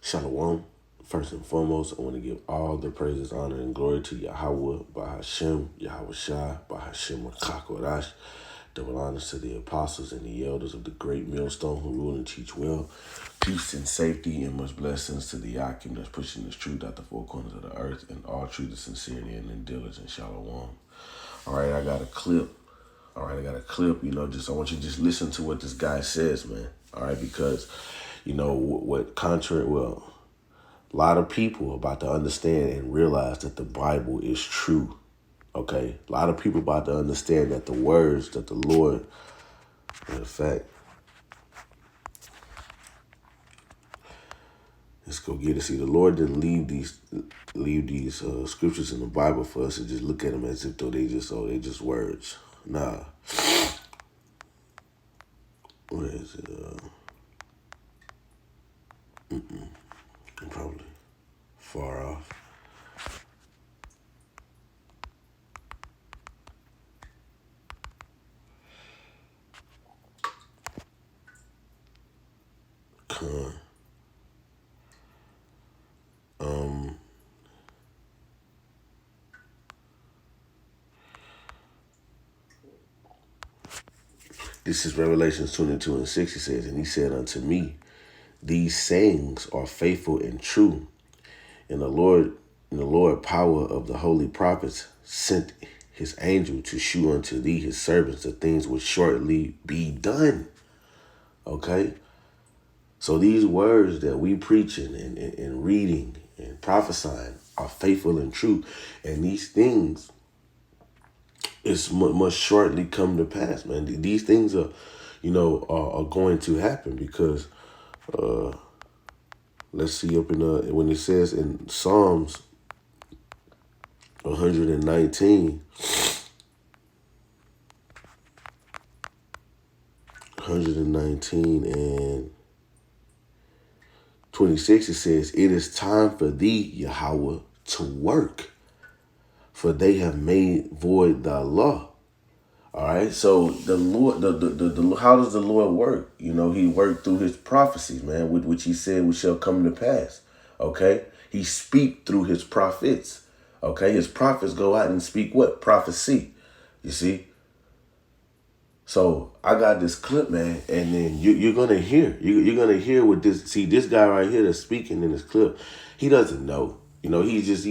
Shalom. First and foremost, I want to give all the praises, honor, and glory to Yahweh, by Hashem, Yahweh Shai, by Hashem Rakakodash. Double honors to the apostles and the elders of the great millstone who rule and teach well. Peace and safety and much blessings to the Yakim that's pushing this truth out the four corners of the earth, and all truth is sincerity and in diligence. Shalom. All right, I got a clip. Just I want you to just listen to what this guy says, man. All right, because, a lot of people are about to understand and realize that the Bible is true. Okay? A lot of people about to understand that the words that the Lord, in fact, let's go get it. See, the Lord didn't leave these scriptures in the Bible for us to just look at them as if though they just words. Nah. Where is it? I'm probably far off. This is Revelation 22:6. It says, "And he said unto me, these sayings are faithful and true. And the Lord power of the holy prophets sent his angel to shew unto thee his servants the things which shortly be done." Okay? So these words that we preaching and reading and prophesying are faithful and true. And these things must shortly come to pass, man. These things are going to happen because let's see up in when it says in Psalms 119 and 26, it says, "It is time for thee, Yahweh, to work, for they have made void thy law." All right, so the Lord, the how does the Lord work? He worked through his prophecies, man, which he said which shall come to pass. Okay, he speak through his prophets. Okay, his prophets go out and speak what? Prophecy. You see. So I got this clip, man, and then you're gonna hear. You're gonna hear what this. See, this guy right here that's speaking in this clip, he doesn't know. He's just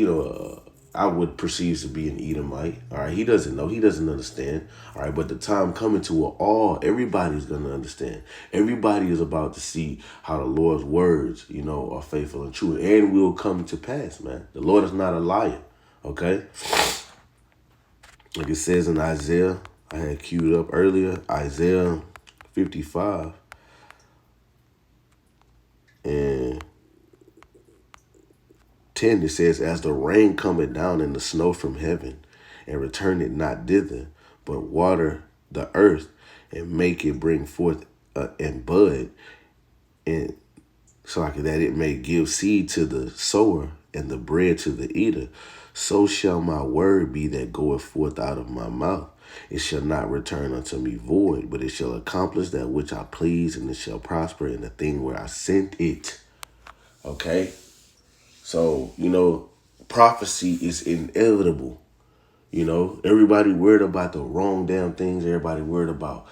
I would perceive to be an Edomite. All right, he doesn't know. He doesn't understand. All right, but the time coming to all, everybody's gonna understand. Everybody is about to see how the Lord's words, are faithful and true, and will come to pass, man. The Lord is not a liar. Okay, like it says in Isaiah. I had queued up earlier, Isaiah 55 and 10, it says, "As the rain cometh down and the snow from heaven, and return it not thither, but water the earth, and make it bring forth and bud, and so that it may give seed to the sower and the bread to the eater, so shall my word be that goeth forth out of my mouth. It shall not return unto me void, but it shall accomplish that which I please, and it shall prosper in the thing where I sent it." Okay? So, prophecy is inevitable. Everybody worried about the wrong damn things. Everybody worried about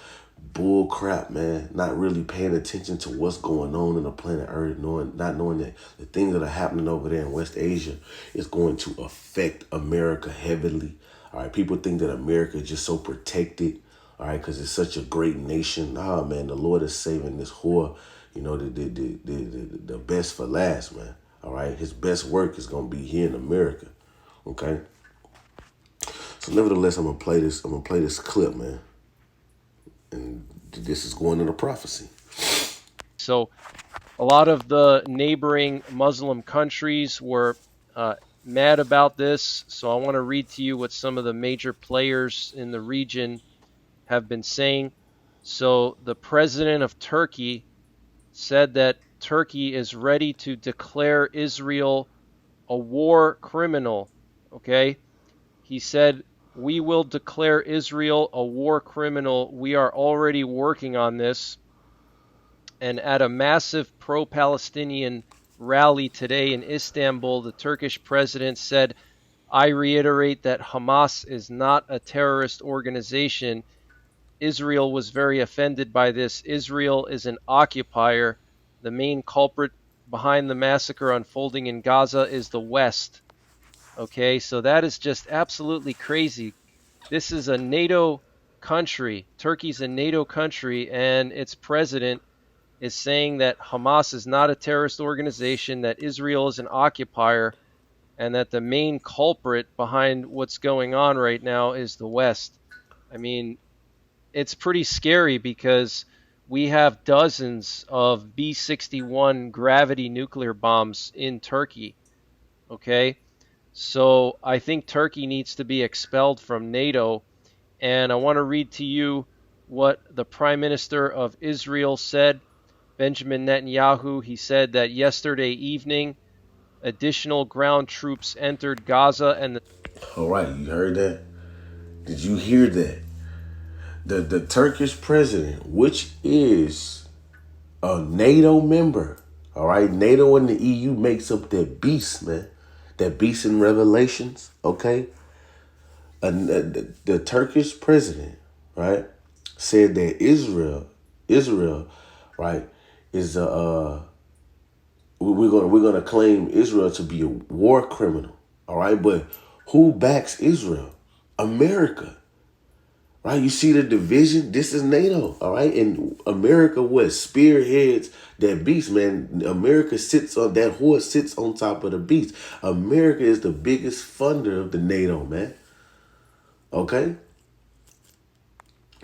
bull crap, man. Not really paying attention to what's going on in the planet Earth, not knowing that the things that are happening over there in West Asia is going to affect America heavily. All right, people think that America is just so protected, all right, because it's such a great nation. Nah, man, the Lord is saving this whore, the best for last, man. All right, his best work is going to be here in America, okay? So nevertheless, I'm going to play this clip, man. And this is going into prophecy. So a lot of the neighboring Muslim countries were mad about this. So I want to read to you what some of the major players in the region have been saying. So the president of Turkey said that Turkey is ready to declare Israel a war criminal. Okay? He said, "We will declare Israel a war criminal. We are already working on this." And at a massive pro-Palestinian rally today in Istanbul, the Turkish president said, I reiterate that Hamas is not a terrorist organization. Israel was very offended by this. Israel is an occupier. The main culprit behind the massacre unfolding in Gaza is the West. Okay, so that is just absolutely crazy. This is a NATO country. Turkey's a NATO country, and its president is saying that Hamas is not a terrorist organization, that Israel is an occupier, and that the main culprit behind what's going on right now is the West. I mean, it's pretty scary because we have dozens of B-61 gravity nuclear bombs in Turkey. Okay, so I think Turkey needs to be expelled from NATO. And I want to read to you what the Prime Minister of Israel said, Benjamin Netanyahu. He said that yesterday evening, additional ground troops entered Gaza and the All right, you heard that? Did you hear that? The Turkish president, which is a NATO member, all right? NATO and the EU makes up that beast, man. That beast in Revelations, okay? The Turkish president, right, said that Israel, right, is we're gonna claim Israel to be a war criminal, all right? But who backs Israel? America, right? You see the division. This is NATO, all right? And America, what spearheads that beast, man? America sits on that horse, sits on top of the beast. America is the biggest funder of the NATO, man. Okay,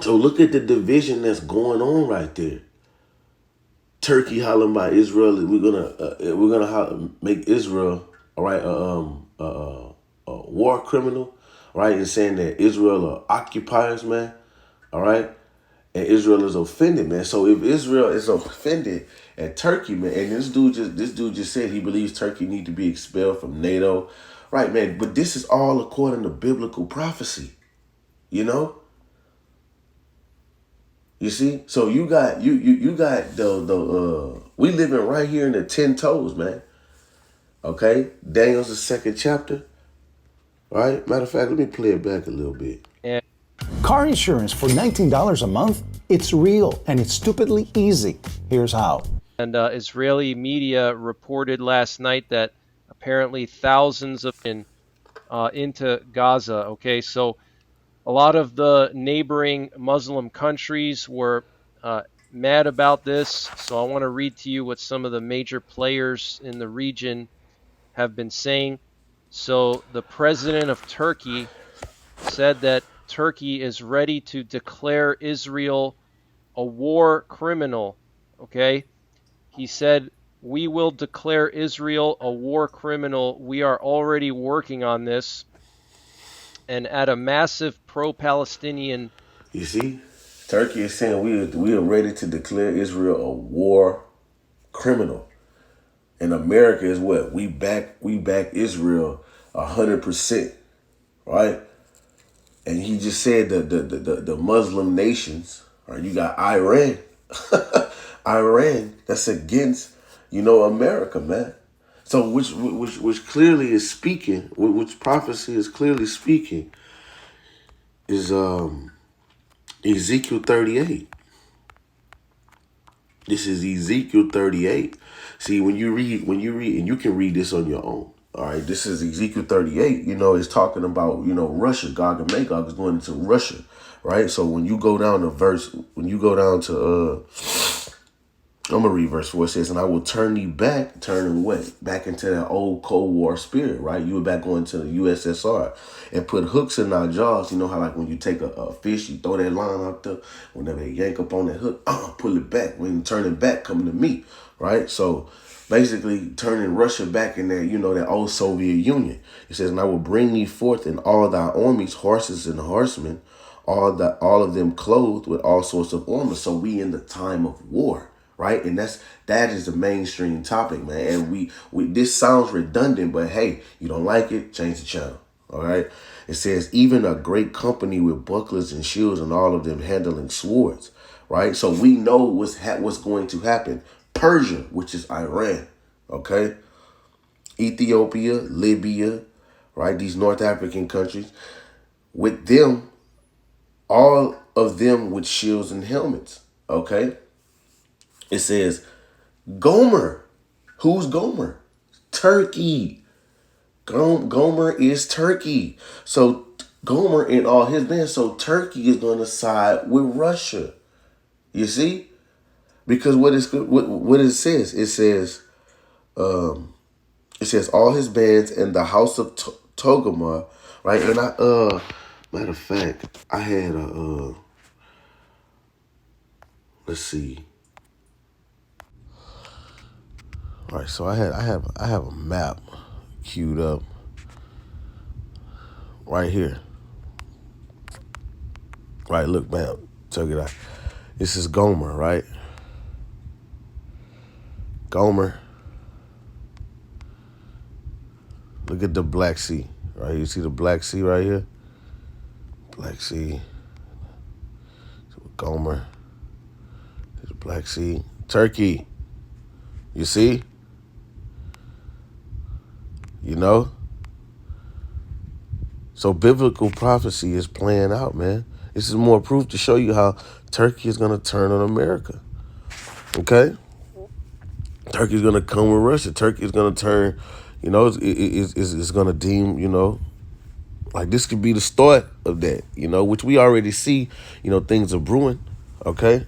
so look at the division that's going on right there. Turkey hollering by Israel. We're gonna make Israel, all right, a war criminal, right, and saying that Israel are occupiers, man, all right, and Israel is offended, man. So if Israel is offended at Turkey, man, and this dude just said he believes Turkey need to be expelled from NATO, right, man. But this is all according to biblical prophecy, you know. You see, so you got the we living right here in the 10 toes, man. Okay, Daniel's the second chapter. All right. Matter of fact, let me play it back a little bit. and Car insurance for $19 a month? It's real and it's stupidly easy. Here's how. Israeli media reported last night that apparently thousands of into Gaza. Okay, so a lot of the neighboring Muslim countries were mad about this. So I want to read to you what some of the major players in the region have been saying. So the president of Turkey said that Turkey is ready to declare Israel a war criminal. Okay, he said, we will declare Israel a war criminal. We are already working on this. And at a massive pro-Palestinian. You see, Turkey is saying we are ready to declare Israel a war criminal, and America is what we back Israel 100%, right? And he just said the Muslim nations, right? You got Iran, Iran that's against America, man. So which clearly is speaking, which prophecy is clearly speaking, is Ezekiel 38. This is Ezekiel 38. See, when you read, and you can read this on your own. All right, this is Ezekiel 38. It's talking about, Russia. Gog and Magog is going into Russia, right? So when you go down to I'm gonna read verse 4. It says, and I will turn thee back, turning what? Back into that old Cold War spirit, right? You were back going to the USSR and put hooks in our jaws. You know how like when you take a fish, you throw that line out there, whenever they yank up on that hook, pull it back. When you turn it back, coming to me, right? So basically turning Russia back in that, that old Soviet Union. It says, and I will bring thee forth in all thy armies, horses and horsemen, all of them clothed with all sorts of armor. So we in the time of war. Right, and that is the mainstream topic, man. And we this sounds redundant, but hey, you don't like it, change the channel. All right. It says even a great company with bucklers and shields and all of them handling swords. Right. So we know what's going to happen. Persia, which is Iran. Okay? Ethiopia, Libya, right? These North African countries. With them, all of them with shields and helmets. Okay? It says Gomer. Who's Gomer? Turkey. Gomer is Turkey. So Gomer and all his men. So Turkey is going to side with Russia. You see? Because what it says, it says all his bands in the house of Togarmah, right? And matter of fact, I had let's see. All right, so I have a map queued up right here. Right, look, man, check it out. This is Gomer, right? Gomer. Look at the Black Sea, right? You see the Black Sea right here? Black Sea. Gomer. There's the Black Sea. Turkey. You see? You know? So biblical prophecy is playing out, man. This is more proof to show you how Turkey is going to turn on America. Okay? Turkey is going to come with Russia. Turkey is going to turn, it's going to deem, like this could be the start of that, which we already see, things are brewing. Okay?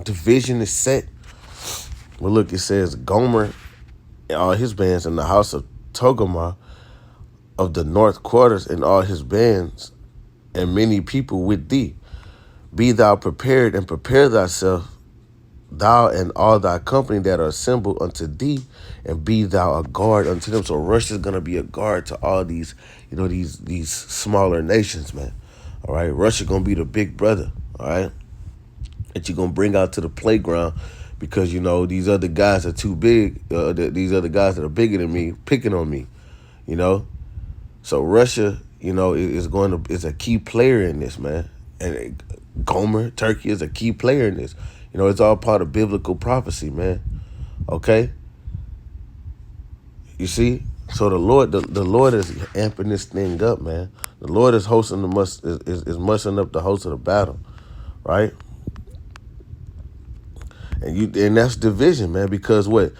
The vision is set. Well, look, it says Gomer and all his bands in the house of Togarmah of the north quarters and all his bands and many people with thee. Be thou prepared and prepare thyself, thou and all thy company that are assembled unto thee, and be thou a guard unto them. So Russia's gonna be a guard to all these, these smaller nations, man. All right, Russia gonna be the big brother. All right, that you're gonna bring out to the playground because these other guys are too big. These other guys that are bigger than me picking on me. So Russia, is a key player in this, man. And Gomer, Turkey is a key player in this. It's all part of biblical prophecy, man. Okay? You see? So the Lord is amping this thing up, man. The Lord is hosting is mushing up the host of the battle, right? And that's division, man, because what?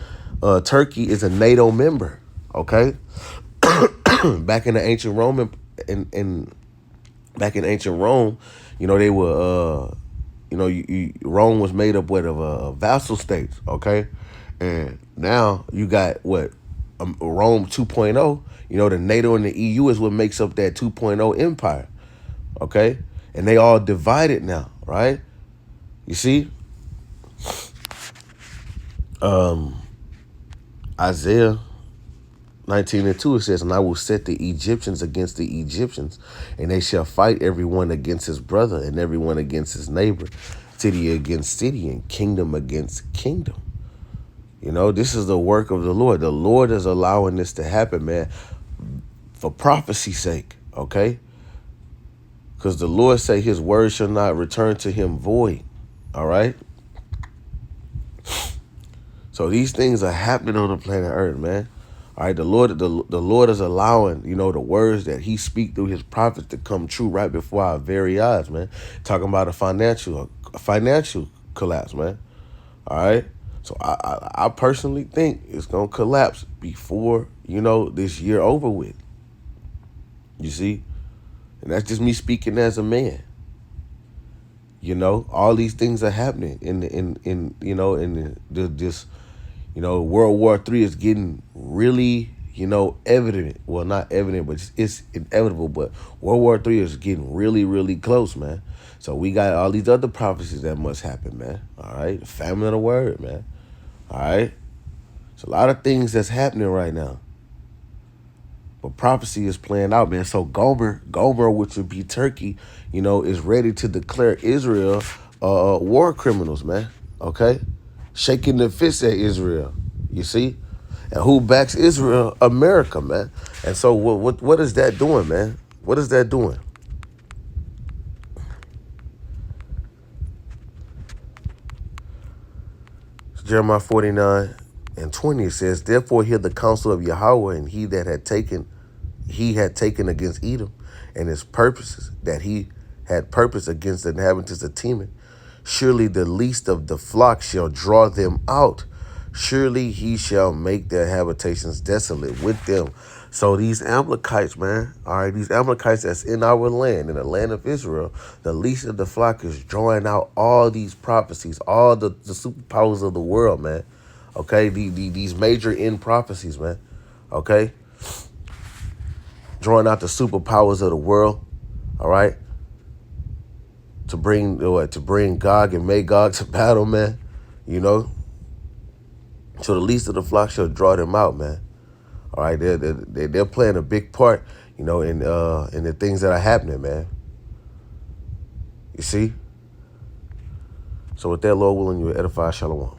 Turkey is a Nato member, okay? Back in the ancient Roman back in ancient Rome, they were Rome was made up of vassal states, okay? And now you got what? Rome 2.0, the NATO and the EU is what makes up that 2.0 empire, okay? And they all divided now, right? You see? Isaiah 19:2, it says, and I will set the Egyptians against the Egyptians, and they shall fight everyone against his brother and everyone against his neighbor, city against city, and kingdom against kingdom. This is the work of the Lord. The Lord is allowing this to happen, man, for prophecy's sake, okay? Because the Lord say his word shall not return to him void, all right? So these things are happening on the planet Earth, man. All right, the Lord is allowing, the words that he speak through his prophets to come true right before our very eyes, man. Talking about a financial collapse, man. All right. So I personally think it's gonna collapse before, this year over with. You see? And that's just me speaking as a man. All these things are happening World War III is getting really, evident. Well, not evident, but it's inevitable. But World War III is getting really, really close, man. So we got all these other prophecies that must happen, man. All right, the famine of the word, man. All right, it's a lot of things that's happening right now. But prophecy is playing out, man. So Gomer, which would be Turkey, is ready to declare Israel war criminals, man. Okay? Shaking the fist at Israel. You see? And who backs Israel? America, man. And so what is that doing, man? What is that doing? It's Jeremiah 49. And 20 it says, therefore hear the counsel of Yahweh, and he had taken against Edom, and his purposes that he had purpose against the inhabitants of Teman. Surely the least of the flock shall draw them out. Surely he shall make their habitations desolate with them. So these Amalekites, man, all right, these Amalekites that's in our land, in the land of Israel, the least of the flock is drawing out all these prophecies, all the superpowers of the world, man. Okay, these major end prophecies, man. Okay, drawing out the superpowers of the world. All right, to bring Gog and Magog to battle, man. You know, so the least of the flock shall draw them out, man. All right, they're playing a big part, you know, in the things that are happening, man. You see. So with that, Lord willing, you edify. Shalom.